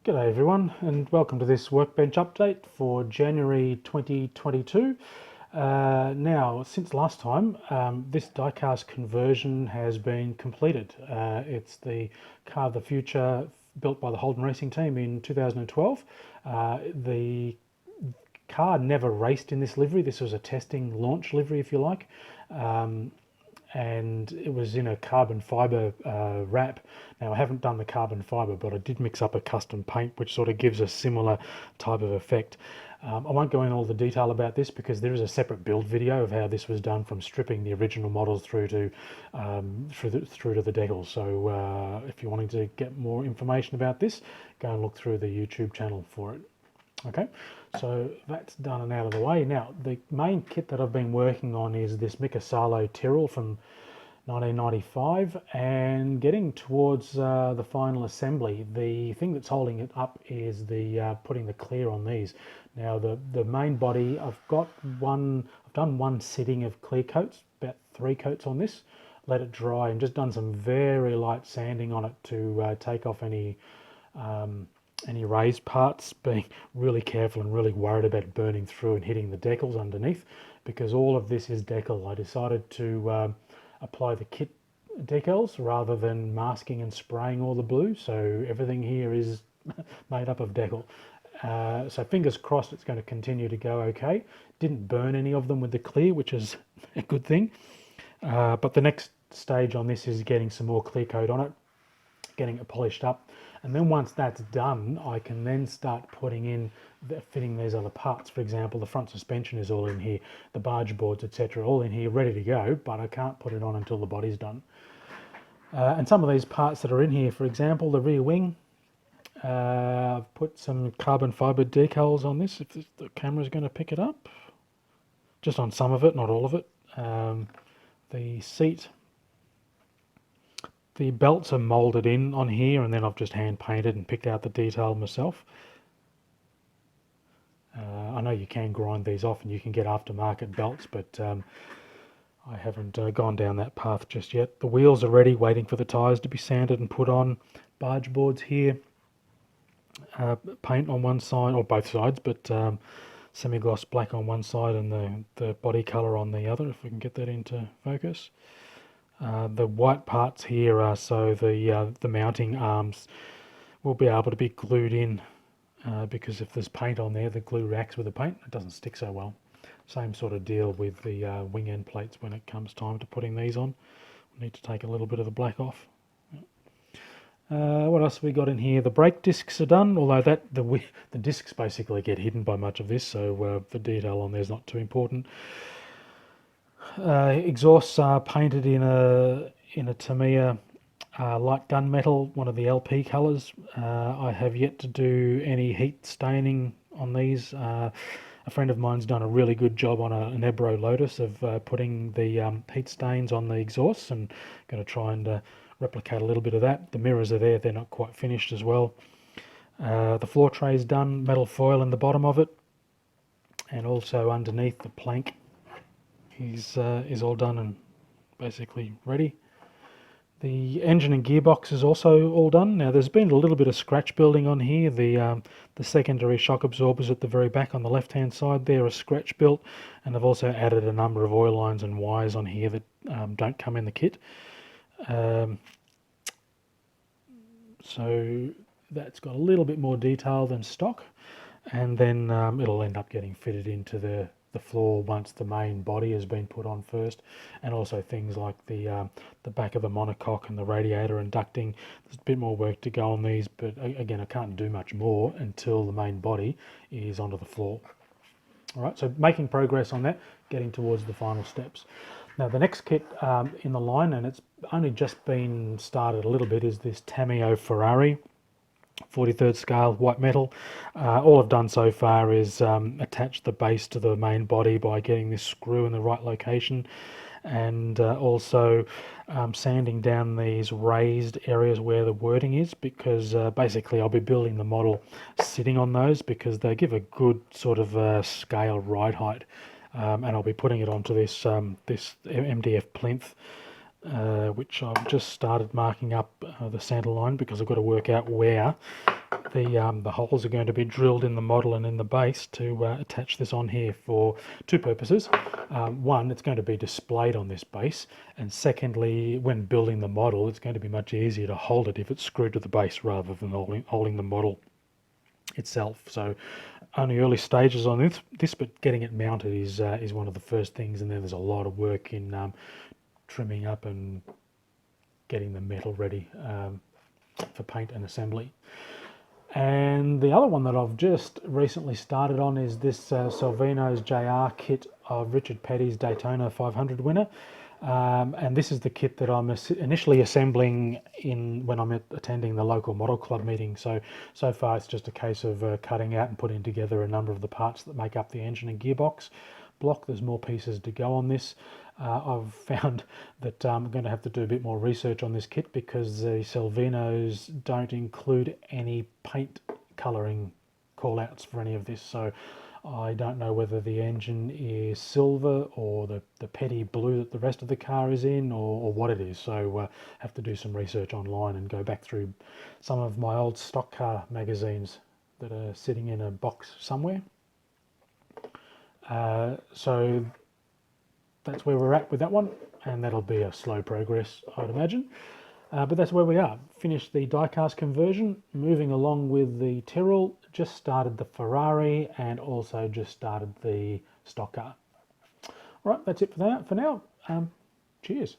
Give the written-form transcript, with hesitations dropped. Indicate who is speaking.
Speaker 1: G'day everyone, and welcome to this workbench update for January 2022. Now, since last time, this diecast conversion has been completed. It's the car of the future built by the Holden Racing team in 2012. The car never raced in this livery. This was a testing launch livery, if you like. And it was in a carbon fibre wrap. Now, I haven't done the carbon fibre, but I did mix up a custom paint which sort of gives a similar type of effect. I won't go into all the detail about this because there is a separate build video of how this was done, from stripping the original models through to the decals. So if you're wanting to get more information about this, go and look through the YouTube channel for it. Okay, so that's done and out of the way. Now, the main kit that I've been working on is this Mikasalo Tyrrell from 1995, and getting towards the final assembly. The thing that's holding it up is the putting the clear on these. Now, the main body, I've done one sitting of clear coats, about 3 coats on this, let it dry, and just done some very light sanding on it to take off any raised parts, being really careful and really worried about burning through and hitting the decals underneath, because all of this is decal. I decided to apply the kit decals rather than masking and spraying all the blue, so everything here is made up of decal. So fingers crossed it's going to continue to go okay. Didn't burn any of them with the clear, which is a good thing. But the next stage on this is getting some more clear coat on it, getting it polished up. And then once that's done, I can then start fitting these other parts. For example, the front suspension is all in here, the barge boards, etc., all in here, ready to go, but I can't put it on until the body's done. And some of these parts that are in here, for example, the rear wing, I've put some carbon fibre decals on this, if the camera's going to pick it up. Just on some of it, not all of it. The seat, the belts are moulded in on here, and then I've just hand painted and picked out the detail myself. I know you can grind these off and you can get aftermarket belts, but I haven't gone down that path just yet. The wheels are ready, waiting for the tyres to be sanded and put on. Barge boards here, paint on one side, or both sides, but semi-gloss black on one side and the body colour on the other, if we can get that into focus. The white parts here are so the mounting arms will be able to be glued in, because if there's paint on there, the glue reacts with the paint. It doesn't stick so well. Same sort of deal with the wing end plates when it comes time to putting these on. We need to take a little bit of the black off. What else have we got in here? The brake discs are done, although the discs basically get hidden by much of this, so the detail on there is not too important. Exhausts are painted in a Tamiya light gunmetal, one of the LP colours. I have yet to do any heat staining on these. A friend of mine's done a really good job on an Ebro Lotus of putting the heat stains on the exhausts, and going to try and replicate a little bit of that. The mirrors are there, they're not quite finished as well. The floor tray's done, metal foil in the bottom of it, and also underneath the plank is all done and basically ready. The engine and gearbox is also all done. Now, there's been a little bit of scratch building on here. The secondary shock absorbers at the very back on the left hand side there are scratch built, and I've also added a number of oil lines and wires on here that don't come in the kit. So that's got a little bit more detail than stock, and then it'll end up getting fitted into the floor once the main body has been put on first, and also things like the back of the monocoque and the radiator and ducting. There's a bit more work to go on these, but again, I can't do much more until the main body is onto the floor. All right, so making progress on that, getting towards the final steps. Now, the next kit in the line, and it's only just been started a little bit, is this Tamiya Ferrari 43rd scale white metal. All I've done so far is attach the base to the main body by getting this screw in the right location, and also sanding down these raised areas where the wording is, because basically I'll be building the model sitting on those, because they give a good sort of scale ride height, and I'll be putting it onto this MDF plinth which I've just started marking up the centre line because I've got to work out where the holes are going to be drilled in the model and in the base to attach this on here for two purposes. One, it's going to be displayed on this base, and secondly, when building the model, it's going to be much easier to hold it if it's screwed to the base rather than holding the model itself. So only early stages on this, but getting it mounted is one of the first things, and then there's a lot of work in trimming up and getting the metal ready for paint and assembly. And the other one that I've just recently started on is this Salvino's JR kit of Richard Petty's Daytona 500 winner. And this is the kit that I'm initially assembling when I'm attending the local model club meeting. So far it's just a case of cutting out and putting together a number of the parts that make up the engine and gearbox block. There's more pieces to go on this. I've found that I'm going to have to do a bit more research on this kit because the Salvinos don't include any paint colouring call-outs for any of this. So I don't know whether the engine is silver or the petty blue that the rest of the car is in, or what it is. So have to do some research online and go back through some of my old stock car magazines that are sitting in a box somewhere. So that's where we're at with that one, and that'll be a slow progress, I'd imagine. But that's where we are. Finished the diecast conversion, moving along with the Tyrrell, just started the Ferrari, and also just started the stock car. All right, that's it for now. Cheers.